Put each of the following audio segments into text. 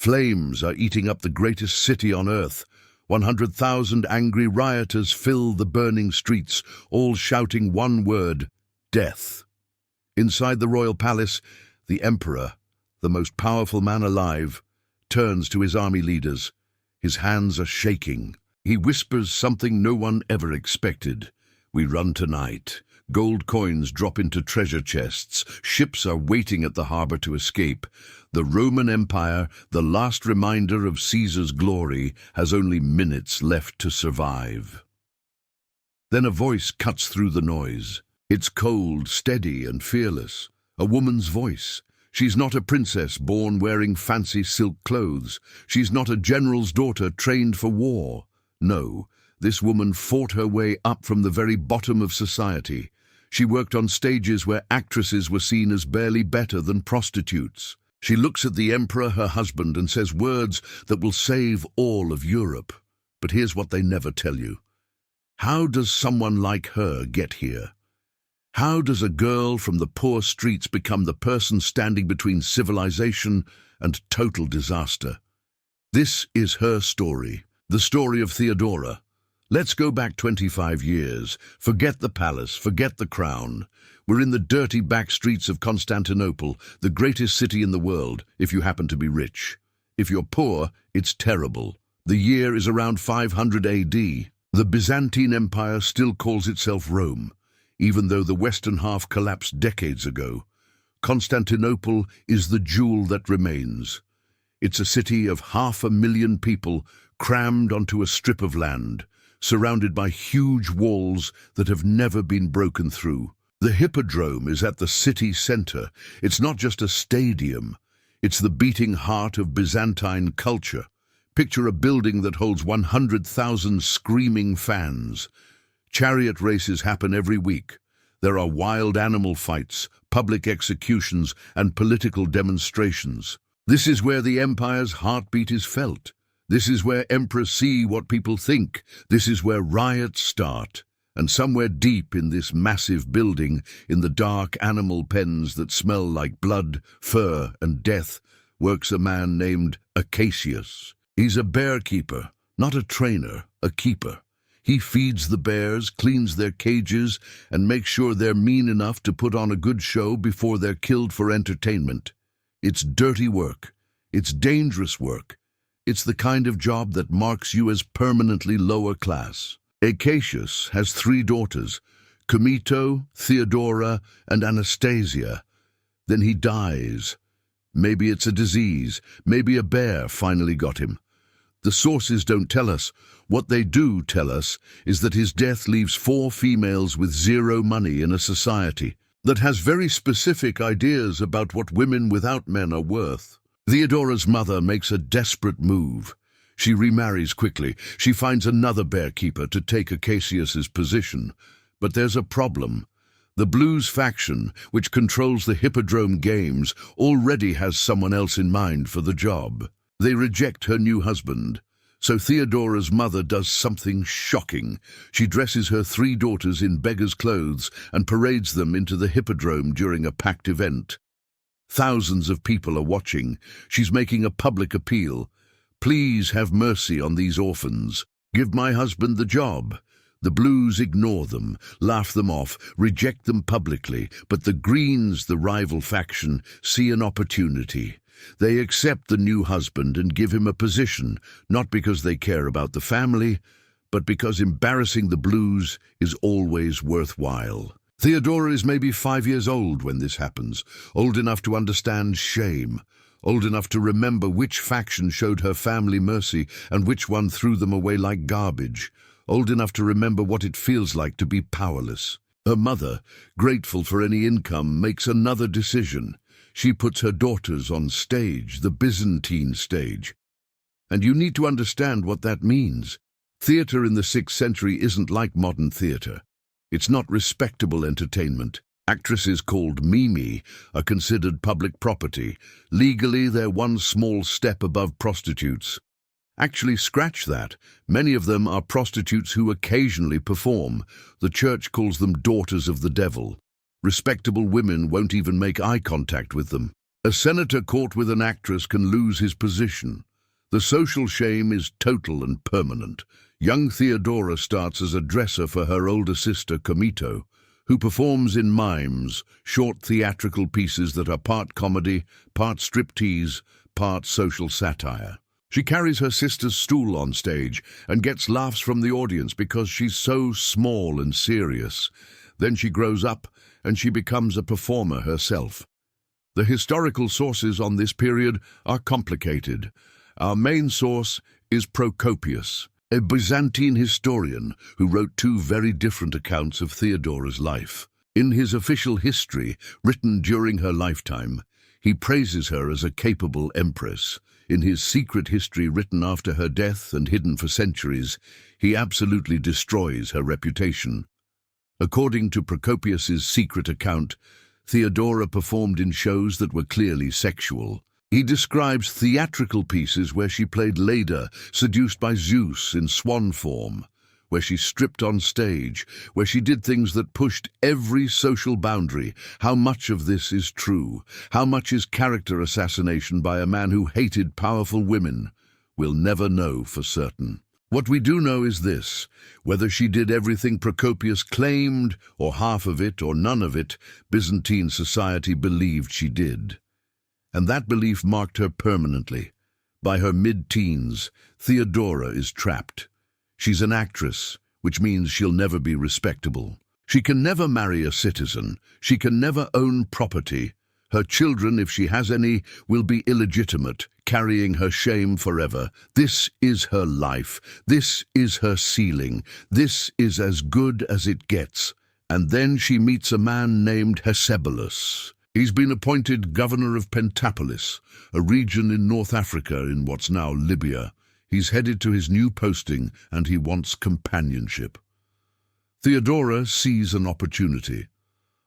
Flames are eating up the greatest city on earth. 100,000 angry rioters fill the burning streets, all shouting one word: death. Inside the royal palace, the emperor, the most powerful man alive, turns to his army leaders. His hands are shaking. He whispers something no one ever expected. "We run tonight. Gold coins drop into treasure chests. Ships are waiting at the harbor to escape. The Roman Empire, the last reminder of Caesar's glory, has only minutes left to survive." Then a voice cuts through the noise. It's cold, steady, and fearless. A woman's voice. She's not a princess born wearing fancy silk clothes. She's not a general's daughter trained for war. No, this woman fought her way up from the very bottom of society. She worked on stages where actresses were seen as barely better than prostitutes. She looks at the emperor, her husband, and says words that will save all of Europe. But here's what they never tell you. How does someone like her get here? How does a girl from the poor streets become the person standing between civilization and total disaster? This is her story, the story of Theodora. Let's go back 25 years. Forget the palace, forget the crown. We're in the dirty back streets of Constantinople, the greatest city in the world, if you happen to be rich. If you're poor, it's terrible. The year is around 500 AD. The Byzantine Empire still calls itself Rome, even though the western half collapsed decades ago. Constantinople is the jewel that remains. It's a city of 500,000 people crammed onto a strip of land, surrounded by huge walls that have never been broken through. The Hippodrome is at the city center. It's not just a stadium. It's the beating heart of Byzantine culture. Picture a building that holds 100,000 screaming fans. Chariot races happen every week. There are wild animal fights, public executions, and political demonstrations. This is where the empire's heartbeat is felt. This is where emperors see what people think. This is where riots start. And somewhere deep in this massive building, in the dark animal pens that smell like blood, fur, and death, works a man named Acacius. He's a bear keeper, not a trainer, a keeper. He feeds the bears, cleans their cages, and makes sure they're mean enough to put on a good show before they're killed for entertainment. It's dirty work. It's dangerous work. It's the kind of job that marks you as permanently lower class. Acacius has 3 daughters, Comito, Theodora, and Anastasia. Then he dies. Maybe it's a disease. Maybe a bear finally got him. The sources don't tell us. What they do tell us is that his death leaves 4 females with 0 money in a society that has very specific ideas about what women without men are worth. Theodora's mother makes a desperate move. She remarries quickly. She finds another bearkeeper to take Acacius's position. But there's a problem. The Blues faction, which controls the Hippodrome Games, already has someone else in mind for the job. They reject her new husband. So Theodora's mother does something shocking. She dresses her 3 daughters in beggars' clothes and parades them into the Hippodrome during a packed event. Thousands of people are watching. She's making a public appeal. Please have mercy on these orphans. Give my husband the job. The Blues ignore them, laugh them off, reject them publicly, but the Greens, the rival faction, see an opportunity. They accept the new husband and give him a position, not because they care about the family, but because embarrassing the Blues is always worthwhile. Theodora is maybe 5 years old when this happens, old enough to understand shame, old enough to remember which faction showed her family mercy and which one threw them away like garbage, old enough to remember what it feels like to be powerless. Her mother, grateful for any income, makes another decision. She puts her daughters on stage, the Byzantine stage. And you need to understand what that means. Theatre in the 6th century isn't like modern theatre. It's not respectable entertainment. Actresses called mimi are considered public property. Legally, they're one small step above prostitutes. Actually, scratch that. Many of them are prostitutes who occasionally perform. The church calls them daughters of the devil. Respectable women won't even make eye contact with them. A senator caught with an actress can lose his position. The social shame is total and permanent. Young Theodora starts as a dresser for her older sister, Comito, who performs in mimes, short theatrical pieces that are part comedy, part striptease, part social satire. She carries her sister's stool on stage and gets laughs from the audience because she's so small and serious. Then she grows up and she becomes a performer herself. The historical sources on this period are complicated. Our main source is Procopius, a Byzantine historian who wrote two very different accounts of Theodora's life. In his official history, written during her lifetime, he praises her as a capable empress. In his secret history written after her death and hidden for centuries, he absolutely destroys her reputation. According to Procopius's secret account, Theodora performed in shows that were clearly sexual. He describes theatrical pieces where she played Leda, seduced by Zeus in swan form, where she stripped on stage, where she did things that pushed every social boundary. How much of this is true? How much is character assassination by a man who hated powerful women? We'll never know for certain. What we do know is this: whether she did everything Procopius claimed, or half of it, or none of it, Byzantine society believed she did. And that belief marked her permanently. By her mid-teens, Theodora is trapped. She's an actress, which means she'll never be respectable. She can never marry a citizen. She can never own property. Her children, if she has any, will be illegitimate, carrying her shame forever. This is her life. This is her ceiling. This is as good as it gets. And then she meets a man named Hesebulus. He's been appointed governor of Pentapolis, a region in North Africa in what's now Libya. He's headed to his new posting and he wants companionship. Theodora sees an opportunity.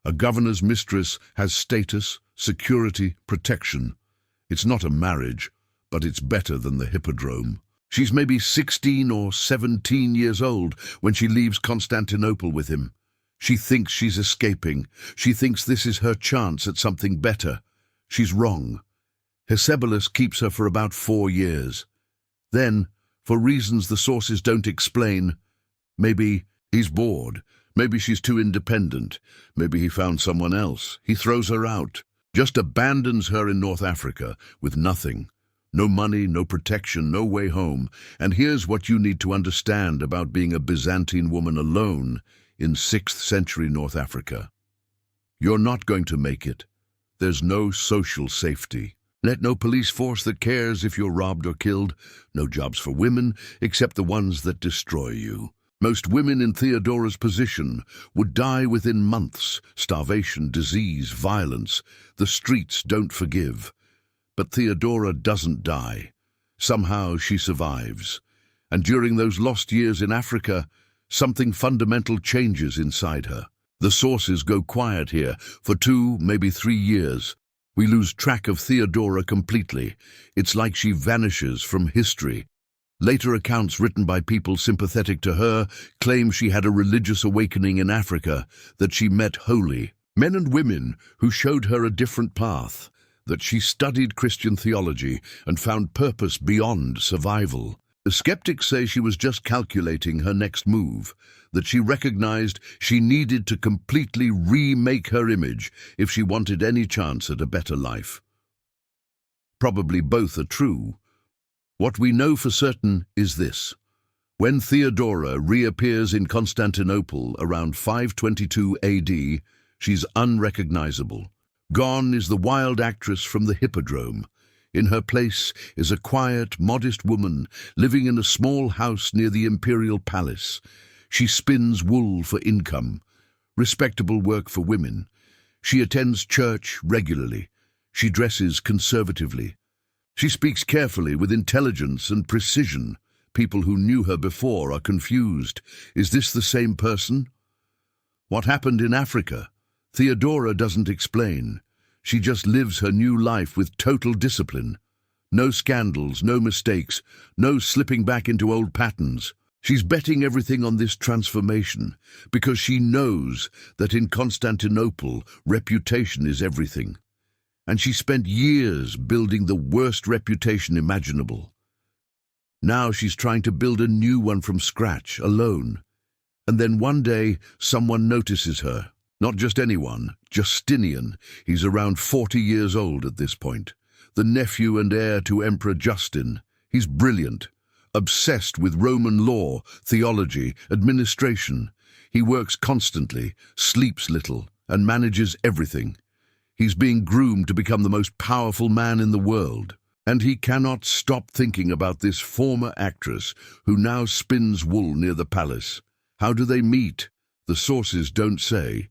A governor's mistress has status, security, protection. It's not a marriage, but it's better than the hippodrome. She's maybe 16 or 17 years old when she leaves Constantinople with him. She thinks she's escaping. She thinks this is her chance at something better. She's wrong. Hesebulus keeps her for about 4 years. Then, for reasons the sources don't explain, maybe he's bored, maybe she's too independent, maybe he found someone else. He throws her out, just abandons her in North Africa with nothing. No money, no protection, no way home. And here's what you need to understand about being a Byzantine woman alone in 6th century North Africa. You're not going to make it. There's no social safety. Let no police force that cares if you're robbed or killed. No jobs for women, except the ones that destroy you. Most women in Theodora's position would die within months. Starvation, disease, violence. The streets don't forgive. But Theodora doesn't die. Somehow she survives. And during those lost years in Africa, something fundamental changes inside her. The sources go quiet here for 2, maybe 3 years. We lose track of Theodora completely. It's like she vanishes from history. Later accounts written by people sympathetic to her claim she had a religious awakening in Africa, that she met holy men and women who showed her a different path, that she studied Christian theology and found purpose beyond survival. The skeptics say she was just calculating her next move, that she recognized she needed to completely remake her image if she wanted any chance at a better life. Probably both are true. What we know for certain is this: when Theodora reappears in Constantinople around 522 AD, she's unrecognizable. Gone is the wild actress from the hippodrome. In her place is a quiet, modest woman living in a small house near the imperial palace. She spins wool for income, respectable work for women. She attends church regularly. She dresses conservatively. She speaks carefully with intelligence and precision. People who knew her before are confused. Is this the same person? What happened in Africa? Theodora doesn't explain. She just lives her new life with total discipline. No scandals, no mistakes, no slipping back into old patterns. She's betting everything on this transformation because she knows that in Constantinople, reputation is everything. And she spent years building the worst reputation imaginable. Now she's trying to build a new one from scratch, alone. And then one day, someone notices her. Not just anyone, Justinian. He's around 40 years old at this point. The nephew and heir to Emperor Justin. He's brilliant, obsessed with Roman law, theology, administration. He works constantly, sleeps little, and manages everything. He's being groomed to become the most powerful man in the world. And he cannot stop thinking about this former actress who now spins wool near the palace. How do they meet? The sources don't say.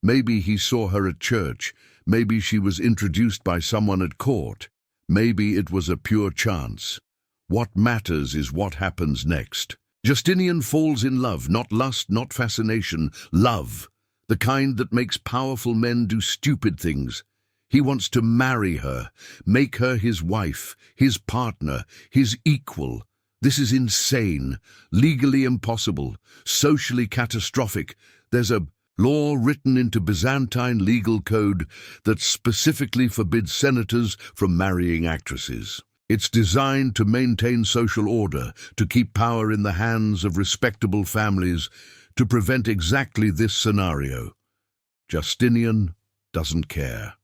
Maybe he saw her at church. Maybe she was introduced by someone at court. Maybe it was a pure chance. What matters is what happens next. Justinian falls in love, not lust, not fascination, love. The kind that makes powerful men do stupid things. He wants to marry her, make her his wife, his partner, his equal. This is insane, legally impossible, socially catastrophic. There's a law written into Byzantine legal code that specifically forbids senators from marrying actresses. It's designed to maintain social order, to keep power in the hands of respectable families, to prevent exactly this scenario. Justinian doesn't care.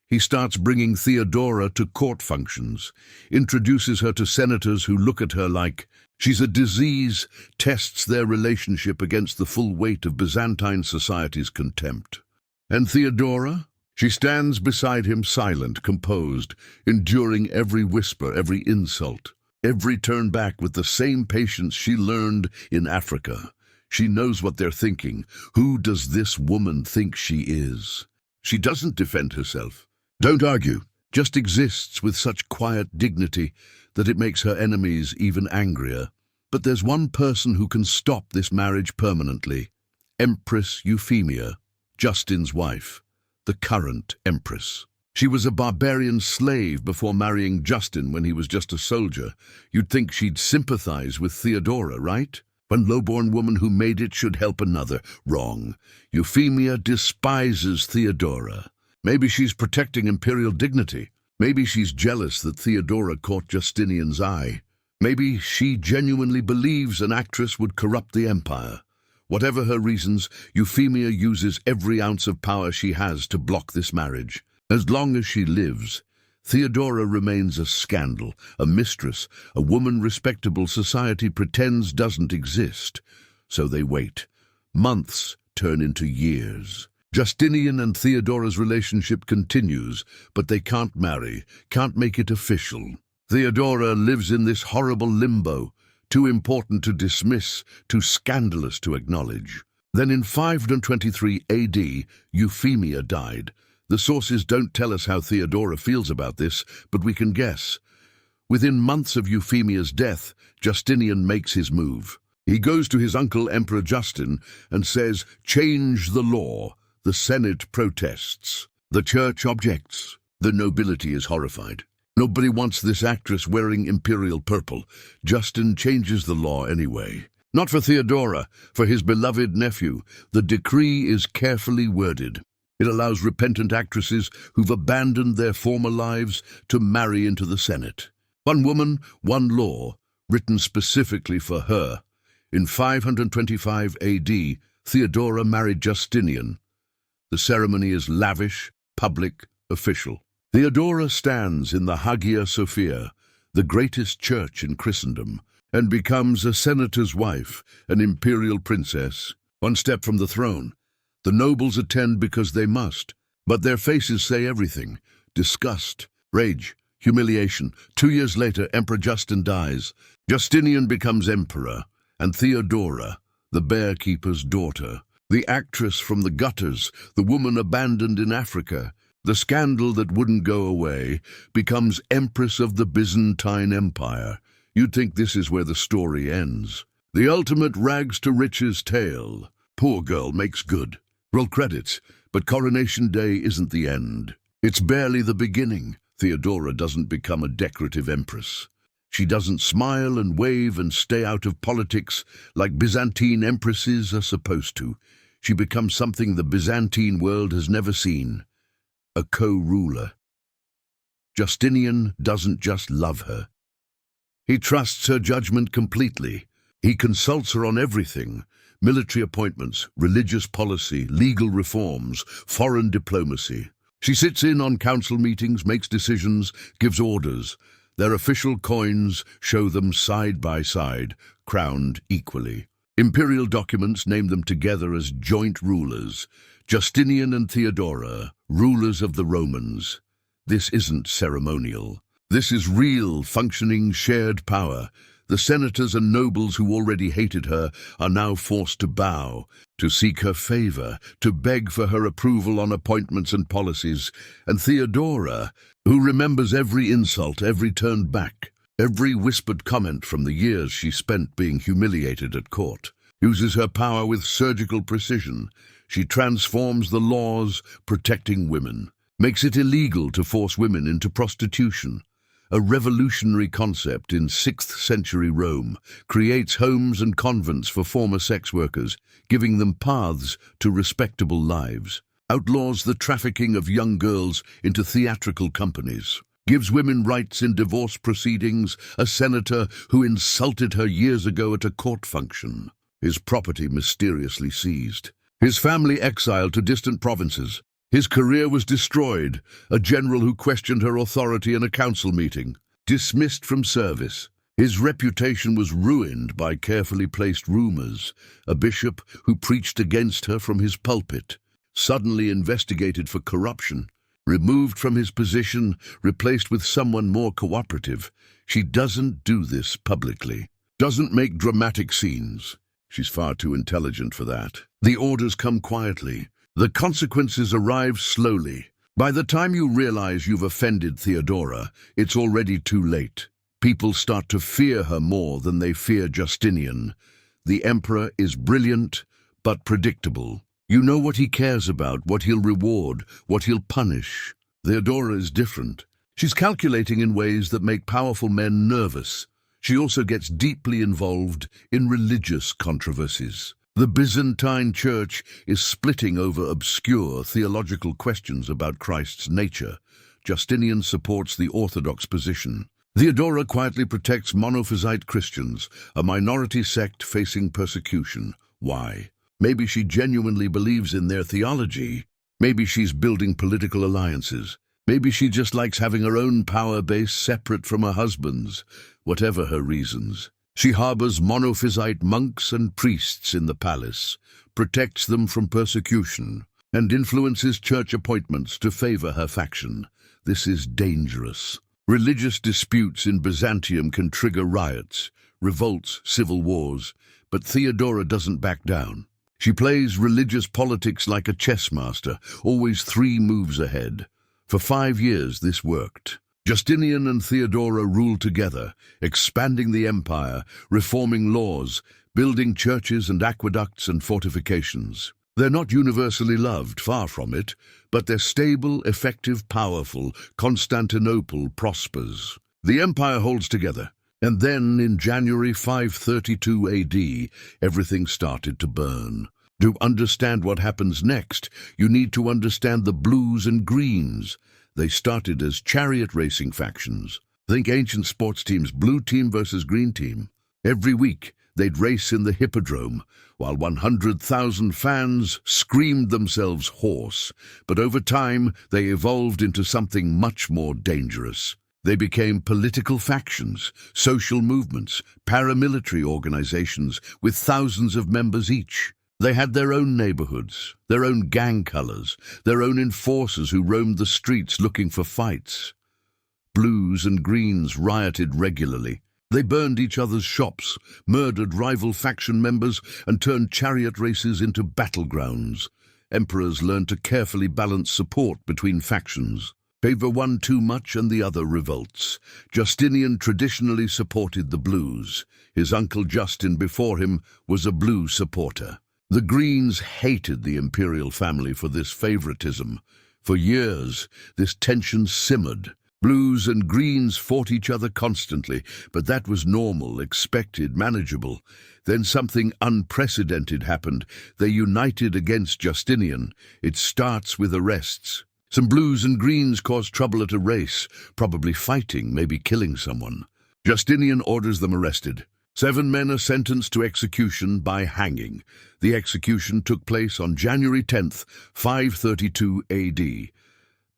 He starts bringing Theodora to court functions, introduces her to senators who look at her like she's a disease, tests their relationship against the full weight of Byzantine society's contempt. And Theodora? She stands beside him silent, composed, enduring every whisper, every insult, every turn back with the same patience she learned in Africa. She knows what they're thinking. Who does this woman think she is? She doesn't defend herself. Don't argue, just exists with such quiet dignity that it makes her enemies even angrier. But there's one person who can stop this marriage permanently. Empress Euphemia, Justin's wife, the current empress. She was a barbarian slave before marrying Justin when he was just a soldier. You'd think she'd sympathize with Theodora, right? One low-born woman who made it should help another. Wrong. Euphemia despises Theodora. Maybe she's protecting imperial dignity. Maybe she's jealous that Theodora caught Justinian's eye. Maybe she genuinely believes an actress would corrupt the empire. Whatever her reasons, Euphemia uses every ounce of power she has to block this marriage. As long as she lives, Theodora remains a scandal, a mistress, a woman respectable society pretends doesn't exist. So they wait. Months turn into years. Justinian and Theodora's relationship continues, but they can't marry, can't make it official. Theodora lives in this horrible limbo, too important to dismiss, too scandalous to acknowledge. Then in 523 AD, Euphemia died. The sources don't tell us how Theodora feels about this, but we can guess. Within months of Euphemia's death, Justinian makes his move. He goes to his uncle Emperor Justin and says, "Change the law." The Senate protests. The church objects. The nobility is horrified. Nobody wants this actress wearing imperial purple. Justin changes the law anyway. Not for Theodora, for his beloved nephew. The decree is carefully worded. It allows repentant actresses who've abandoned their former lives to marry into the Senate. One woman, one law, written specifically for her. In 525 AD, Theodora married Justinian. The ceremony is lavish, public, official. Theodora stands in the Hagia Sophia, the greatest church in Christendom, and becomes a senator's wife, an imperial princess, one step from the throne. The nobles attend because they must, but their faces say everything. Disgust, rage, humiliation. 2 years later, Emperor Justin dies. Justinian becomes emperor, and Theodora, the bear-keeper's daughter, the actress from the gutters, the woman abandoned in Africa, the scandal that wouldn't go away, becomes empress of the Byzantine Empire. You'd think this is where the story ends. The ultimate rags-to-riches tale. Poor girl makes good. Roll credits, but Coronation Day isn't the end. It's barely the beginning. Theodora doesn't become a decorative empress. She doesn't smile and wave and stay out of politics like Byzantine empresses are supposed to. She becomes something the Byzantine world has never seen. A co-ruler. Justinian doesn't just love her. He trusts her judgment completely. He consults her on everything: military appointments, religious policy, legal reforms, foreign diplomacy. She sits in on council meetings, makes decisions, gives orders. Their official coins show them side by side, crowned equally. Imperial documents name them together as joint rulers. Justinian and Theodora, rulers of the Romans. This isn't ceremonial. This is real, functioning, shared power. The senators and nobles who already hated her are now forced to bow, to seek her favor, to beg for her approval on appointments and policies. And Theodora, who remembers every insult, every turned back, every whispered comment from the years she spent being humiliated at court, uses her power with surgical precision. She transforms the laws protecting women, makes it illegal to force women into prostitution. A revolutionary concept in 6th century Rome, creates homes and convents for former sex workers, giving them paths to respectable lives. Outlaws the trafficking of young girls into theatrical companies. Gives women rights in divorce proceedings. A senator who insulted her years ago at a court function. His property mysteriously seized. His family exiled to distant provinces. His career was destroyed. A general who questioned her authority in a council meeting, dismissed from service. His reputation was ruined by carefully placed rumors. A bishop who preached against her from his pulpit, suddenly investigated for corruption, removed from his position, replaced with someone more cooperative. She doesn't do this publicly, doesn't make dramatic scenes. She's far too intelligent for that. The orders come quietly. The consequences arrive slowly. By the time you realize you've offended Theodora, it's already too late. People start to fear her more than they fear Justinian. The emperor is brilliant, but predictable. You know what he cares about, what he'll reward, what he'll punish. Theodora is different. She's calculating in ways that make powerful men nervous. She also gets deeply involved in religious controversies. The Byzantine Church is splitting over obscure theological questions about Christ's nature. Justinian supports the Orthodox position. Theodora quietly protects Monophysite Christians, a minority sect facing persecution. Why? Maybe she genuinely believes in their theology. Maybe she's building political alliances. Maybe she just likes having her own power base separate from her husband's. Whatever her reasons, she harbors Monophysite monks and priests in the palace, protects them from persecution, and influences church appointments to favor her faction. This is dangerous. Religious disputes in Byzantium can trigger riots, revolts, civil wars, but Theodora doesn't back down. She plays religious politics like a chess master, always 3 moves ahead. For 5 years this worked. Justinian and Theodora ruled together, expanding the empire, reforming laws, building churches and aqueducts and fortifications. They're not universally loved, far from it, but they're stable, effective, powerful. Constantinople prospers. The empire holds together. And then, in January 532 AD, everything started to burn. To understand what happens next, you need to understand the blues and greens. They started as chariot racing factions. Think ancient sports teams, blue team versus green team. Every week, they'd race in the hippodrome, while 100,000 fans screamed themselves hoarse. But over time, they evolved into something much more dangerous. They became political factions, social movements, paramilitary organizations with thousands of members each. They had their own neighborhoods, their own gang colors, their own enforcers who roamed the streets looking for fights. Blues and greens rioted regularly. They burned each other's shops, murdered rival faction members, and turned chariot races into battlegrounds. Emperors learned to carefully balance support between factions. Favor one too much and the other revolts. Justinian traditionally supported the blues. His uncle Justin before him was a blue supporter. The Greens hated the imperial family for this favoritism. For years, this tension simmered. Blues and Greens fought each other constantly, but that was normal, expected, manageable. Then something unprecedented happened. They united against Justinian. It starts with arrests. Some blues and greens cause trouble at a race, probably fighting, maybe killing someone. Justinian orders them arrested. 7 men are sentenced to execution by hanging. The execution took place on January 10th, 532 AD.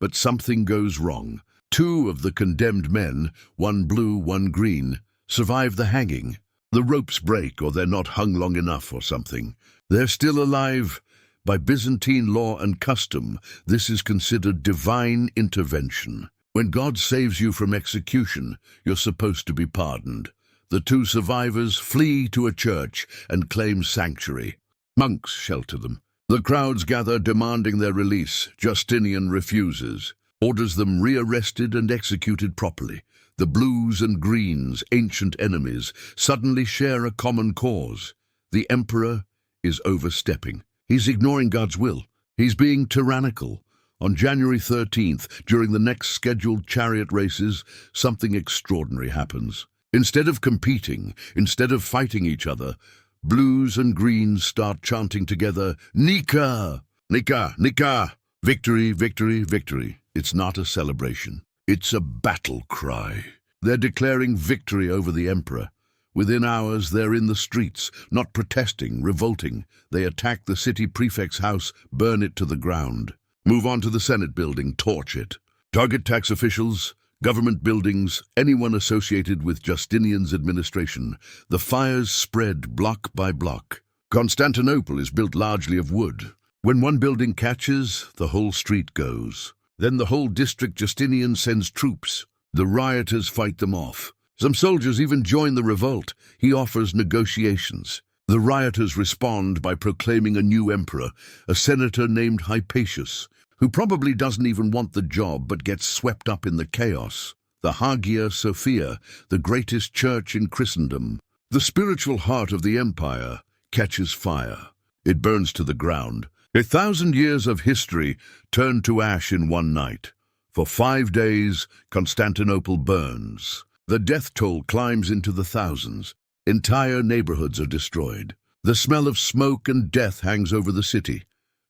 But something goes wrong. 2 of the condemned men, one blue, one green, survive the hanging. The ropes break, or they're not hung long enough or something. They're still alive. By Byzantine law and custom, this is considered divine intervention. When God saves you from execution, you're supposed to be pardoned. The 2 survivors flee to a church and claim sanctuary. Monks shelter them. The crowds gather demanding their release. Justinian refuses, orders them rearrested and executed properly. The blues and greens, ancient enemies, suddenly share a common cause. The emperor is overstepping. He's ignoring God's will. He's being tyrannical. On January 13th, during the next scheduled chariot races, something extraordinary happens. Instead of competing, instead of fighting each other, blues and greens start chanting together, Nika! Nika! Nika! Victory, victory, victory. It's not a celebration. It's a battle cry. They're declaring victory over the emperor. Within hours, they're in the streets, not protesting, revolting. They attack the city prefect's house, burn it to the ground. Move on to the Senate building, torch it. Target tax officials, government buildings, anyone associated with Justinian's administration. The fires spread block by block. Constantinople is built largely of wood. When one building catches, the whole street goes. Then the whole district Justinian sends troops. The rioters fight them off. Some soldiers even join the revolt. He offers negotiations. The rioters respond by proclaiming a new emperor, a senator named Hypatius, who probably doesn't even want the job but gets swept up in the chaos. The Hagia Sophia, the greatest church in Christendom, the spiritual heart of the empire, catches fire. It burns to the ground. 1,000 years of history turn to ash in one night. For 5 days, Constantinople burns. The death toll climbs into the thousands. Entire neighborhoods are destroyed. The smell of smoke and death hangs over the city.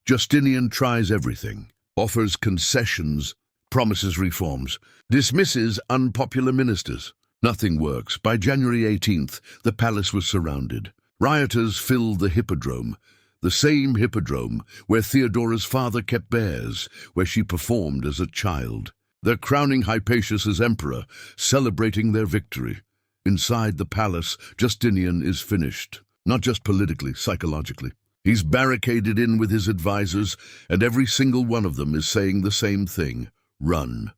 Justinian tries everything, offers concessions, promises reforms, dismisses unpopular ministers. Nothing works. By January 18th, the palace was surrounded. Rioters filled the hippodrome, the same hippodrome where Theodora's father kept bears, where she performed as a child. They're crowning Hypatius as emperor, celebrating their victory. Inside the palace, Justinian is finished, not just politically, psychologically. He's barricaded in with his advisors, and every single one of them is saying the same thing: run.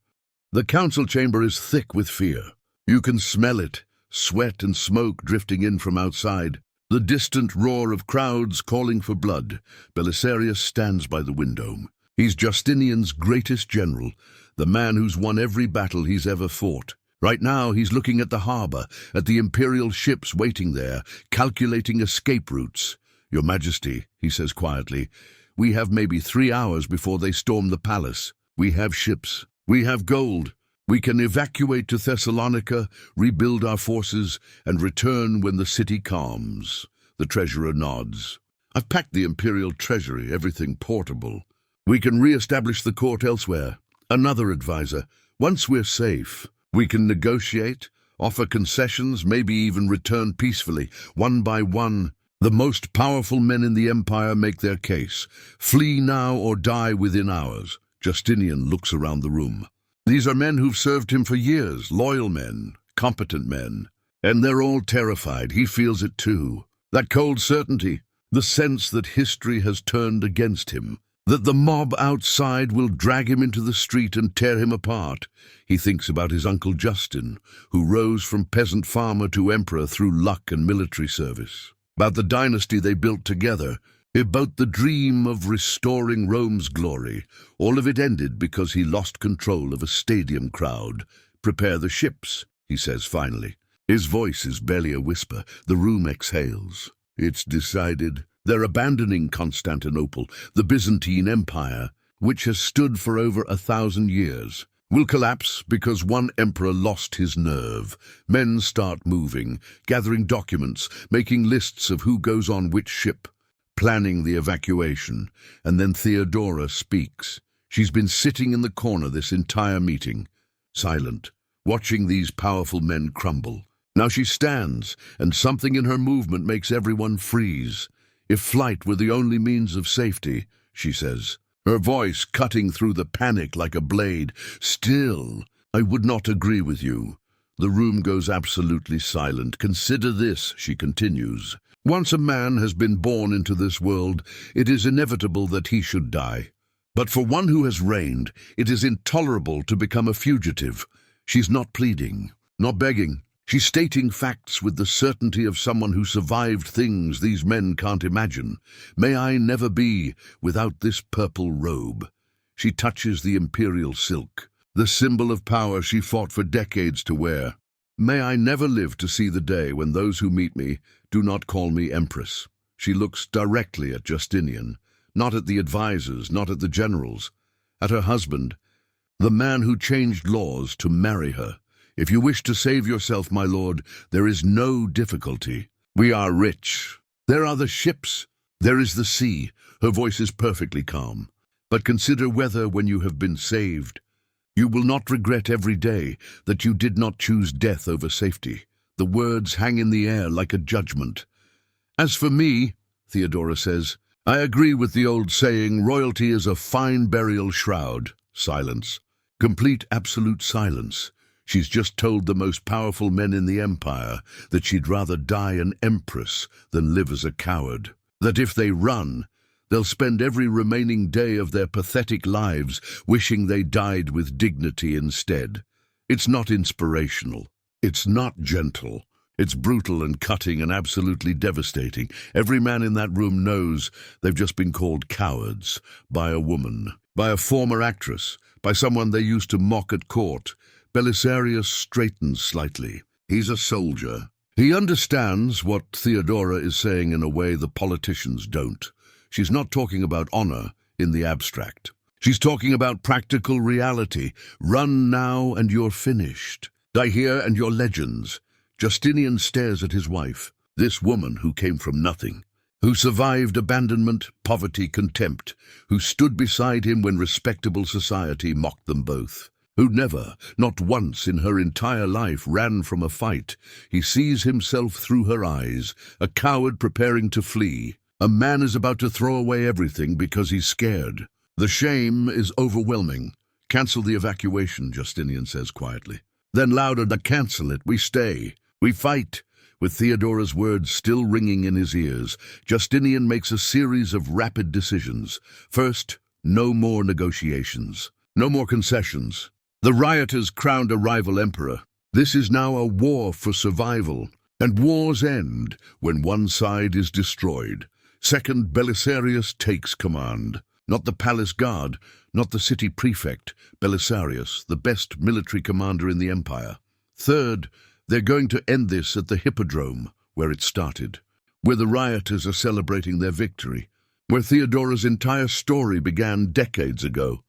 The council chamber is thick with fear. You can smell it, sweat and smoke drifting in from outside. The distant roar of crowds calling for blood. Belisarius stands by the window. He's Justinian's greatest general, the man who's won every battle he's ever fought. Right now, he's looking at the harbor, at the imperial ships waiting there, calculating escape routes. Your Majesty, he says quietly, we have maybe 3 hours before they storm the palace. We have ships. We have gold. We can evacuate to Thessalonica, rebuild our forces, and return when the city calms. The treasurer nods. I've packed the imperial treasury, everything portable. We can re-establish the court elsewhere. Another advisor. Once we're safe, we can negotiate, offer concessions, maybe even return peacefully. One by one, the most powerful men in the empire make their case. Flee now or die within hours. Justinian looks around the room. These are men who've served him for years, loyal men, competent men. And they're all terrified. He feels it too. That cold certainty, the sense that history has turned against him, that the mob outside will drag him into the street and tear him apart. He thinks about his uncle Justin, who rose from peasant farmer to emperor through luck and military service. About the dynasty they built together, about the dream of restoring Rome's glory. All of it ended because he lost control of a stadium crowd. Prepare the ships, he says finally. His voice is barely a whisper. The room exhales. It's decided. They're abandoning Constantinople, the Byzantine Empire, which has stood for over 1,000 years. Will collapse because one emperor lost his nerve. Men start moving, gathering documents, making lists of who goes on which ship, planning the evacuation. And then Theodora speaks. She's been sitting in the corner this entire meeting, silent, watching these powerful men crumble. Now she stands, and something in her movement makes everyone freeze. If flight were the only means of safety, she says, her voice cutting through the panic like a blade. Still, I would not agree with you. The room goes absolutely silent. Consider this, she continues. Once a man has been born into this world, it is inevitable that he should die. But for one who has reigned, it is intolerable to become a fugitive. She's not pleading, not begging. She's stating facts with the certainty of someone who survived things these men can't imagine. May I never be without this purple robe. She touches the imperial silk, the symbol of power she fought for decades to wear. May I never live to see the day when those who meet me do not call me empress. She looks directly at Justinian, not at the advisors, not at the generals, at her husband, the man who changed laws to marry her. If you wish to save yourself, my lord, there is no difficulty. We are rich. There are the ships. There is the sea. Her voice is perfectly calm. But consider whether, when you have been saved, you will not regret every day that you did not choose death over safety. The words hang in the air like a judgment. As for me, Theodora says, I agree with the old saying, royalty is a fine burial shroud. Silence. Complete absolute silence. She's just told the most powerful men in the empire that she'd rather die an empress than live as a coward. That if they run, they'll spend every remaining day of their pathetic lives wishing they died with dignity instead. It's not inspirational. It's not gentle. It's brutal and cutting and absolutely devastating. Every man in that room knows they've just been called cowards by a woman, by a former actress, by someone they used to mock at court. Belisarius straightens slightly. He's a soldier. He understands what Theodora is saying in a way the politicians don't. She's not talking about honor in the abstract. She's talking about practical reality. Run now and you're finished. Die here and you're legends. Justinian stares at his wife, this woman who came from nothing, who survived abandonment, poverty, contempt, who stood beside him when respectable society mocked them both, who never, not once in her entire life, ran from a fight. He sees himself through her eyes, a coward preparing to flee. A man is about to throw away everything because he's scared. The shame is overwhelming. Cancel the evacuation, Justinian says quietly. Then louder, cancel it. We stay. We fight. With Theodora's words still ringing in his ears, Justinian makes a series of rapid decisions. First, no more negotiations. No more concessions. The rioters crowned a rival emperor. This is now a war for survival. And wars end when one side is destroyed. Second, Belisarius takes command. Not the palace guard, not the city prefect, Belisarius, the best military commander in the empire. Third, they're going to end this at the Hippodrome, where it started, where the rioters are celebrating their victory, where Theodora's entire story began decades ago.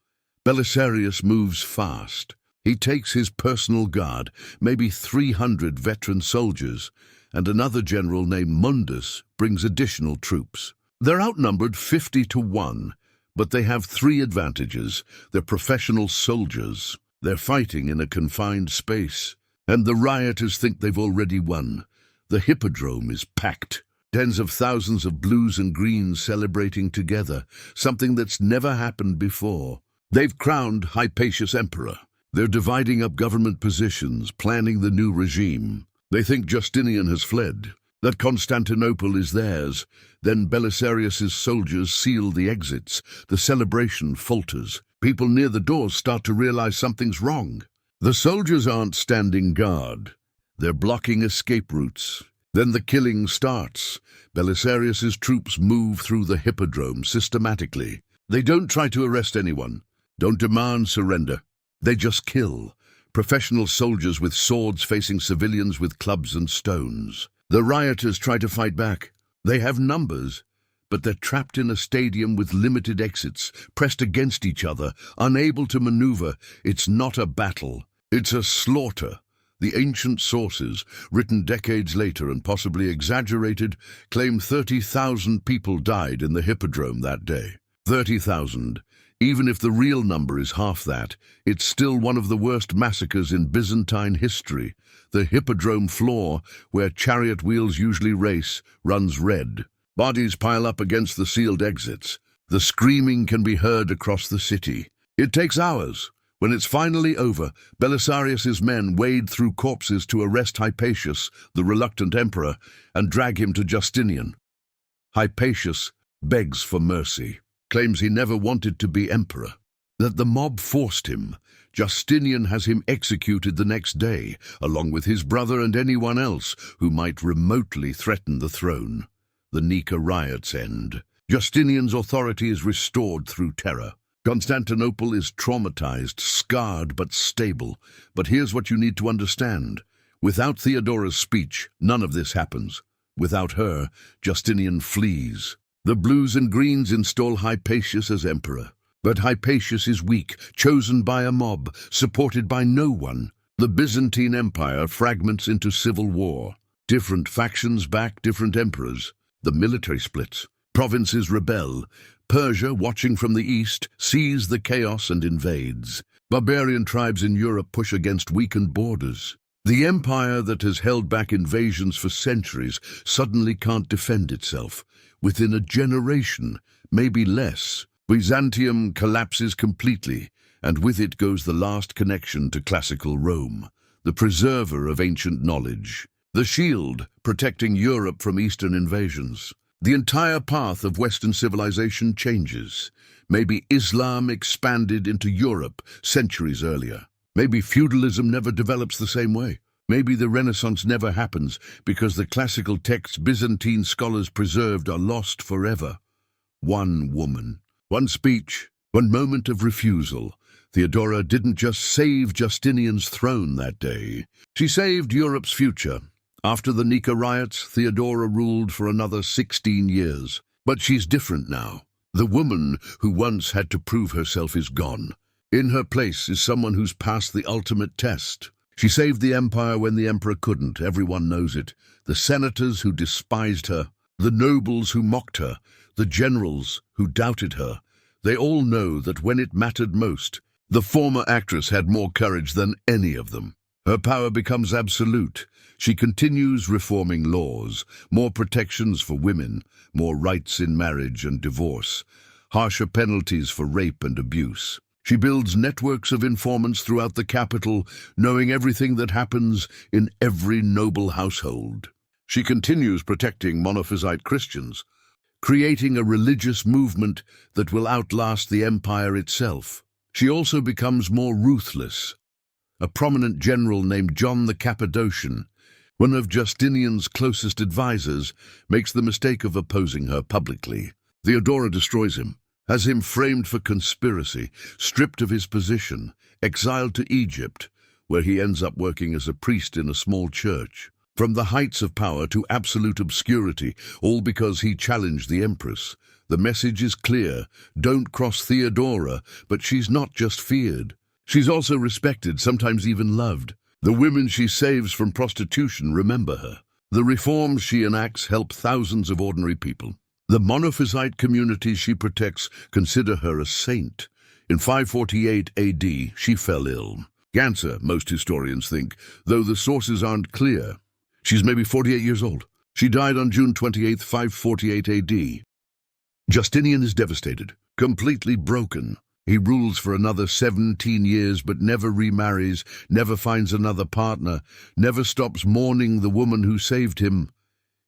Belisarius moves fast. He takes his personal guard, maybe 300 veteran soldiers, and another general named Mundus brings additional troops. They're outnumbered 50-1, but they have three advantages. They're professional soldiers. They're fighting in a confined space, and the rioters think they've already won. The Hippodrome is packed. Tens of thousands of blues and greens celebrating together, something that's never happened before. They've crowned Hypatius emperor. They're dividing up government positions, planning the new regime. They think Justinian has fled, that Constantinople is theirs. Then Belisarius's soldiers seal the exits. The celebration falters. People near the doors start to realize something's wrong. The soldiers aren't standing guard. They're blocking escape routes. Then the killing starts. Belisarius's troops move through the Hippodrome systematically. They don't try to arrest anyone, don't demand surrender. They just kill. Professional soldiers with swords facing civilians with clubs and stones. The rioters try to fight back. They have numbers, but they're trapped in a stadium with limited exits, pressed against each other, unable to maneuver. It's not a battle. It's a slaughter. The ancient sources, written decades later and possibly exaggerated, claim 30,000 people died in the Hippodrome that day. 30,000. Even if the real number is half that, it's still one of the worst massacres in Byzantine history. The hippodrome floor, where chariot wheels usually race, runs red. Bodies pile up against the sealed exits. The screaming can be heard across the city. It takes hours. When it's finally over, Belisarius's men wade through corpses to arrest Hypatius, the reluctant emperor, and drag him to Justinian. Hypatius begs for mercy, claims he never wanted to be emperor, that the mob forced him. Justinian has him executed the next day, along with his brother and anyone else who might remotely threaten the throne. The Nika riots end. Justinian's authority is restored through terror. Constantinople is traumatized, scarred but stable. But here's what you need to understand. Without Theodora's speech, none of this happens. Without her, Justinian flees. The blues and greens install Hypatius as emperor. But Hypatius is weak, chosen by a mob, supported by no one. The Byzantine Empire fragments into civil war. Different factions back different emperors. The military splits. Provinces rebel. Persia, watching from the east, sees the chaos and invades. Barbarian tribes in Europe push against weakened borders. The empire that has held back invasions for centuries suddenly can't defend itself. Within a generation, maybe less, Byzantium collapses completely, and with it goes the last connection to classical Rome, the preserver of ancient knowledge, the shield protecting Europe from Eastern invasions. The entire path of Western civilization changes. Maybe Islam expanded into Europe centuries earlier. Maybe feudalism never develops the same way. Maybe the Renaissance never happens because the classical texts Byzantine scholars preserved are lost forever. One woman, one speech, one moment of refusal. Theodora didn't just save Justinian's throne that day. She saved Europe's future. After the Nika riots, Theodora ruled for another 16 years. But she's different now. The woman who once had to prove herself is gone. In her place is someone who's passed the ultimate test. She saved the empire when the emperor couldn't, everyone knows it. The senators who despised her, the nobles who mocked her, the generals who doubted her. They all know that when it mattered most, the former actress had more courage than any of them. Her power becomes absolute. She continues reforming laws, more protections for women, more rights in marriage and divorce, harsher penalties for rape and abuse. She builds networks of informants throughout the capital, knowing everything that happens in every noble household. She continues protecting Monophysite Christians, creating a religious movement that will outlast the empire itself. She also becomes more ruthless. A prominent general named John the Cappadocian, one of Justinian's closest advisors, makes the mistake of opposing her publicly. Theodora destroys him, has him framed for conspiracy, stripped of his position, exiled to Egypt, where he ends up working as a priest in a small church. From the heights of power to absolute obscurity, all because he challenged the empress. The message is clear: don't cross Theodora, but she's not just feared. She's also respected, sometimes even loved. The women she saves from prostitution remember her. The reforms she enacts help thousands of ordinary people. The Monophysite communities she protects consider her a saint. In 548 AD, she fell ill. Cancer, most historians think, though the sources aren't clear. She's maybe 48 years old. She died on June 28, 548 AD. Justinian is devastated, completely broken. He rules for another 17 years but never remarries, never finds another partner, never stops mourning the woman who saved him.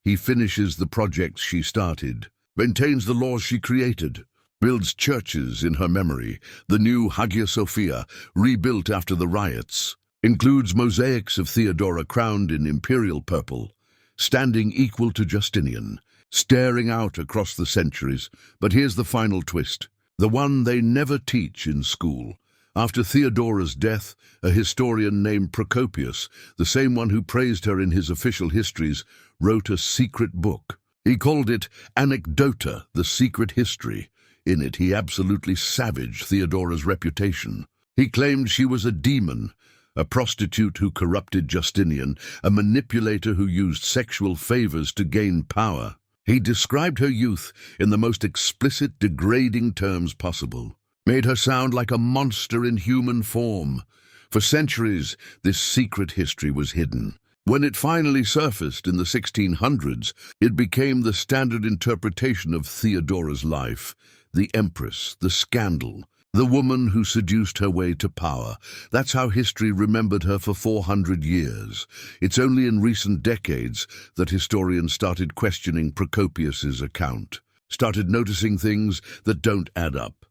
He finishes the projects she started, maintains the laws she created, builds churches in her memory. The new Hagia Sophia, rebuilt after the riots, includes mosaics of Theodora crowned in imperial purple, standing equal to Justinian, staring out across the centuries. But here's the final twist. The one they never teach in school. After Theodora's death, a historian named Procopius, the same one who praised her in his official histories, wrote a secret book. He called it Anecdota, the Secret History. In it, he absolutely savaged Theodora's reputation. He claimed she was a demon, a prostitute who corrupted Justinian, a manipulator who used sexual favors to gain power. He described her youth in the most explicit, degrading terms possible. made her sound like a monster in human form. For centuries, this secret history was hidden. When it finally surfaced in the 1600s, it became the standard interpretation of Theodora's life. The empress, the scandal, the woman who seduced her way to power. That's how history remembered her for 400 years. It's only in recent decades that historians started questioning Procopius's account, started noticing things that don't add up.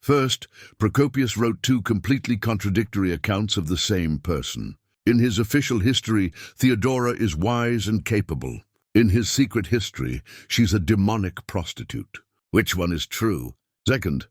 First, Procopius wrote two completely contradictory accounts of the same person. In his official history, Theodora is wise and capable. In his secret history, she's a demonic prostitute. Which one is true? Second,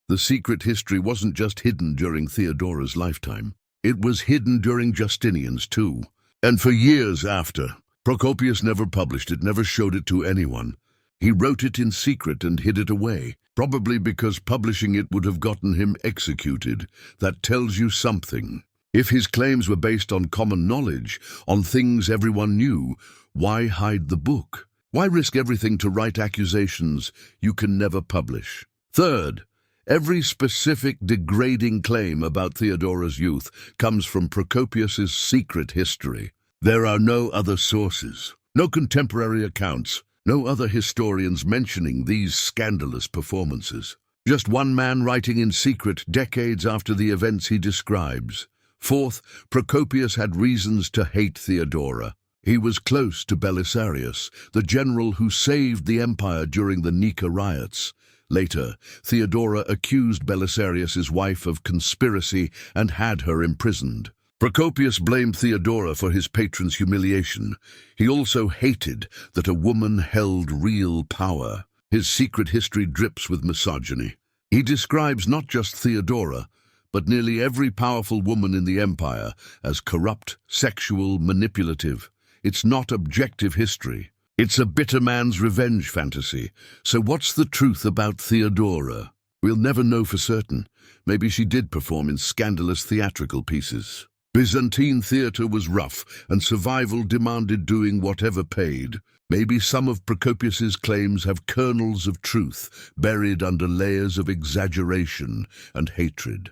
the secret history wasn't just hidden during Theodora's lifetime. It was hidden during Justinian's too. And for years after, Procopius never published it, never showed it to anyone. He wrote it in secret and hid it away, probably because publishing it would have gotten him executed. That tells you something. If his claims were based on common knowledge, on things everyone knew, why hide the book? Why risk everything to write accusations you can never publish? Third, every specific degrading claim about Theodora's youth comes from Procopius's secret history. There are no other sources, no contemporary accounts, no other historians mentioning these scandalous performances. Just one man writing in secret decades after the events he describes. Fourth, Procopius had reasons to hate Theodora. He was close to Belisarius, the general who saved the empire during the Nika riots. Later, Theodora accused Belisarius's wife of conspiracy and had her imprisoned. Procopius blamed Theodora for his patron's humiliation. He also hated that a woman held real power. His secret history drips with misogyny. He describes not just Theodora, but nearly every powerful woman in the empire as corrupt, sexual, manipulative. It's not objective history. It's a bitter man's revenge fantasy. So what's the truth about Theodora? We'll never know for certain. Maybe she did perform in scandalous theatrical pieces. Byzantine theatre was rough, and survival demanded doing whatever paid. Maybe some of Procopius's claims have kernels of truth, buried under layers of exaggeration and hatred.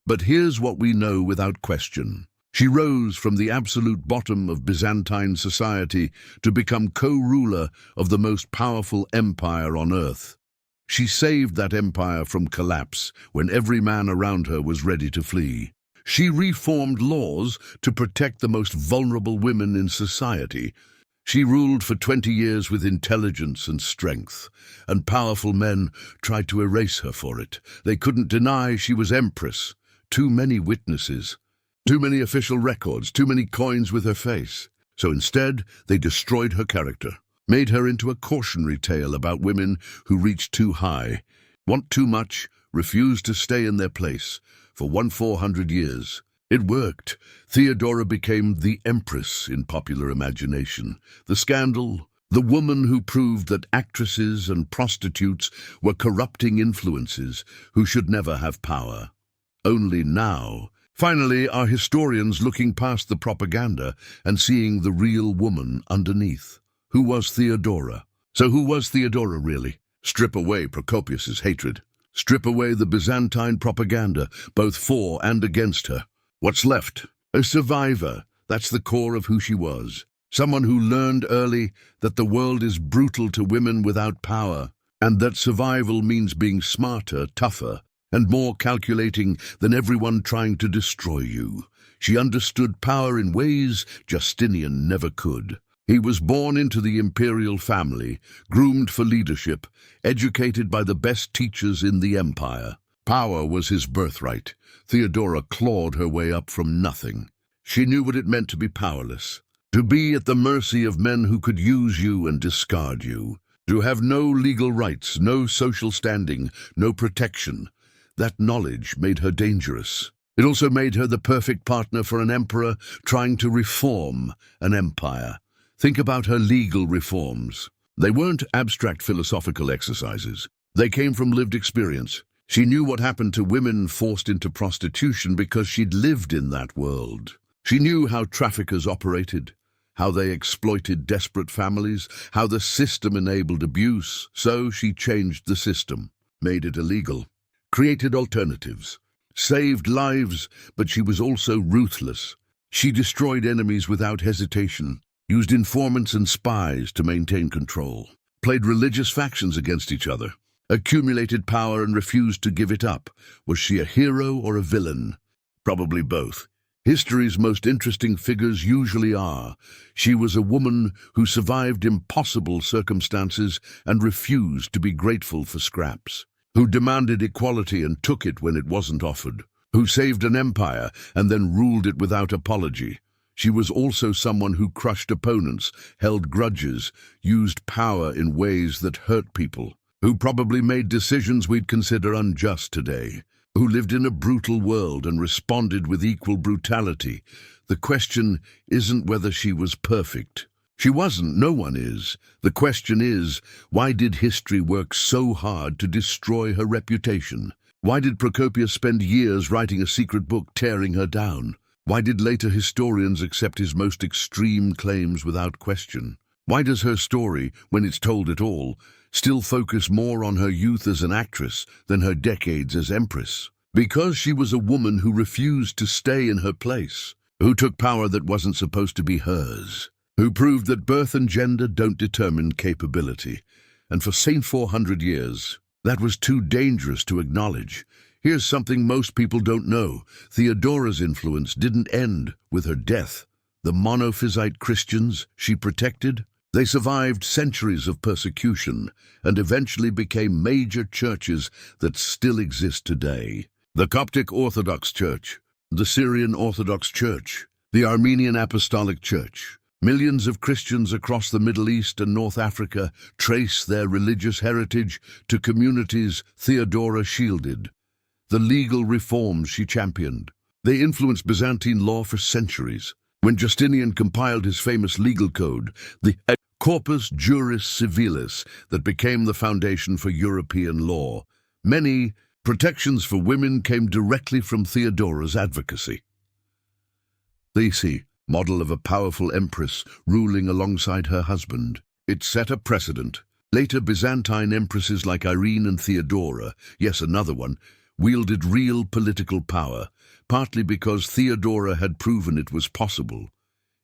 But here's what we know without question. She rose from the absolute bottom of Byzantine society to become co-ruler of the most powerful empire on earth. She saved that empire from collapse when every man around her was ready to flee. She reformed laws to protect the most vulnerable women in society. She ruled for 20 years with intelligence and strength, and powerful men tried to erase her for it. They couldn't deny she was empress. Too many witnesses, too many official records, too many coins with her face. So instead, they destroyed her character, made her into a cautionary tale about women who reach too high, want too much, refuse to stay in their place. For 400 years. It worked. Theodora became the empress in popular imagination. The scandal, the woman who proved that actresses and prostitutes were corrupting influences who should never have power. Only now, finally, are historians looking past the propaganda and seeing the real woman underneath. Who was Theodora? So who was Theodora really? Strip away Procopius's hatred. Strip away the Byzantine propaganda, both for and against her. What's left? A survivor. That's the core of who she was. Someone who learned early that the world is brutal to women without power, and that survival means being smarter, tougher, and more calculating than everyone trying to destroy you. She understood power in ways Justinian never could. He was born into the imperial family, groomed for leadership, educated by the best teachers in the empire. Power was his birthright. Theodora clawed her way up from nothing. She knew what it meant to be powerless, to be at the mercy of men who could use you and discard you, to have no legal rights, no social standing, no protection. That knowledge made her dangerous. It also made her the perfect partner for an emperor trying to reform an empire. Think about her legal reforms. They weren't abstract philosophical exercises. They came from lived experience. She knew what happened to women forced into prostitution because she'd lived in that world. She knew how traffickers operated, how they exploited desperate families, how the system enabled abuse. So she changed the system, made it illegal, created alternatives, saved lives, but she was also ruthless. She destroyed enemies without hesitation, used informants and spies to maintain control, played religious factions against each other, accumulated power and refused to give it up. Was she a hero or a villain? Probably both. History's most interesting figures usually are. She was a woman who survived impossible circumstances and refused to be grateful for scraps, who demanded equality and took it when it wasn't offered, who saved an empire and then ruled it without apology. She was also someone who crushed opponents, held grudges, used power in ways that hurt people, who probably made decisions we'd consider unjust today, who lived in a brutal world and responded with equal brutality. The question isn't whether she was perfect. She wasn't, no one is. The question is, why did history work so hard to destroy her reputation? Why did Procopius spend years writing a secret book tearing her down? Why did later historians accept his most extreme claims without question? Why does her story, when it's told at all, still focus more on her youth as an actress than her decades as empress? Because she was a woman who refused to stay in her place, who took power that wasn't supposed to be hers, who proved that birth and gender don't determine capability. And for 400 years, that was too dangerous to acknowledge. Here's something most people don't know. Theodora's influence didn't end with her death. The monophysite Christians she protected, they survived centuries of persecution and eventually became major churches that still exist today. The Coptic Orthodox Church, the Syrian Orthodox Church, the Armenian Apostolic Church. Millions of Christians across the Middle East and North Africa trace their religious heritage to communities Theodora shielded, the legal reforms she championed. They influenced Byzantine law for centuries. When Justinian compiled his famous legal code, the Corpus Juris Civilis, that became the foundation for European law, many protections for women came directly from Theodora's advocacy. The model of a powerful empress ruling alongside her husband. It set a precedent. Later Byzantine empresses like Irene and Theodora, yes, another one, wielded real political power, partly because Theodora had proven it was possible.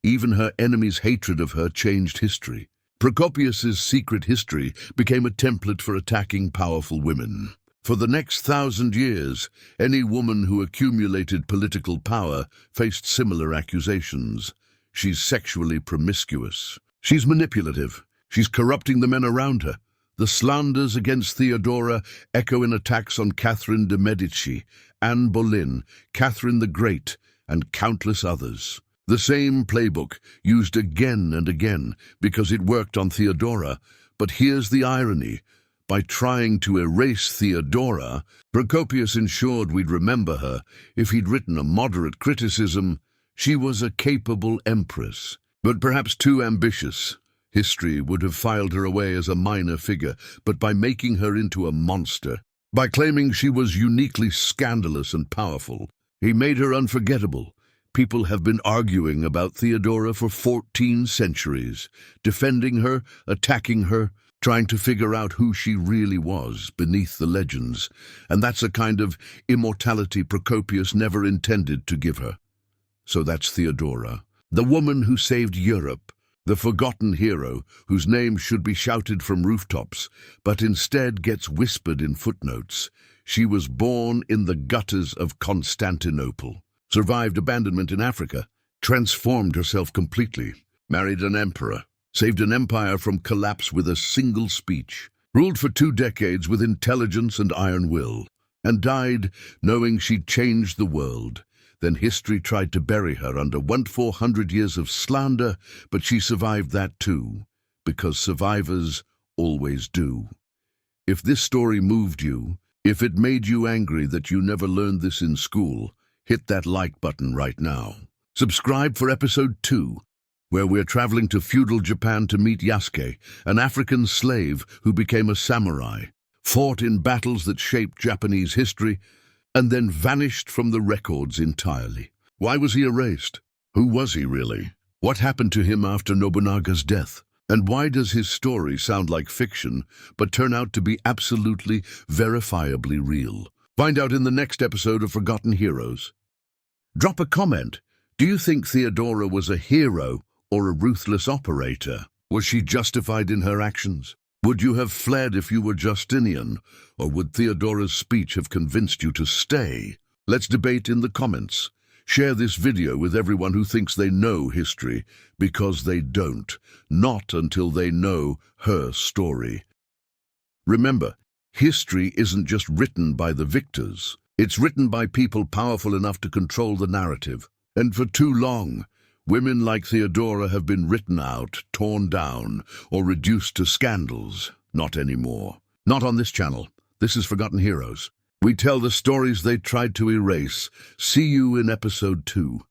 Even her enemies' hatred of her changed history. Procopius's secret history became a template for attacking powerful women. For the next 1,000 years, any woman who accumulated political power faced similar accusations. She's sexually promiscuous. She's manipulative. She's corrupting the men around her. The slanders against Theodora echo in attacks on Catherine de' Medici, Anne Boleyn, Catherine the Great, and countless others. The same playbook, used again and again because it worked on Theodora. But here's the irony. By trying to erase Theodora, Procopius ensured we'd remember her. If he'd written a moderate criticism, she was a capable empress, but perhaps too ambitious. History would have filed her away as a minor figure, but by making her into a monster, by claiming she was uniquely scandalous and powerful, he made her unforgettable. People have been arguing about Theodora for 14 centuries, defending her, attacking her, trying to figure out who she really was beneath the legends, and that's a kind of immortality Procopius never intended to give her. So that's Theodora, the woman who saved Europe, the forgotten hero whose name should be shouted from rooftops, but instead gets whispered in footnotes. She was born in the gutters of Constantinople, survived abandonment in Africa, transformed herself completely, married an emperor, saved an empire from collapse with a single speech, ruled for 2 decades with intelligence and iron will, and died knowing she'd changed the world. Then history tried to bury her under 400 years of slander, but she survived that too, because survivors always do. If this story moved you, if it made you angry that you never learned this in school, hit that like button right now. Subscribe for episode 2. Where we're traveling to feudal Japan to meet Yasuke, an African slave who became a samurai, fought in battles that shaped Japanese history, and then vanished from the records entirely. Why was he erased? Who was he really? What happened to him after Nobunaga's death? And why does his story sound like fiction, but turn out to be absolutely, verifiably real? Find out in the next episode of Forgotten Heroes. Drop a comment. Do you think Theodora was a hero or a ruthless operator? Was she justified in her actions? Would you have fled if you were Justinian, or would Theodora's speech have convinced you to stay? Let's debate in the comments. Share this video with everyone who thinks they know history, because they don't, not until they know her story. Remember, history isn't just written by the victors. It's written by people powerful enough to control the narrative. And for too long, women like Theodora have been written out, torn down, or reduced to scandals. Not anymore. Not on this channel. This is Forgotten Heroes. We tell the stories they tried to erase. See you in episode 2.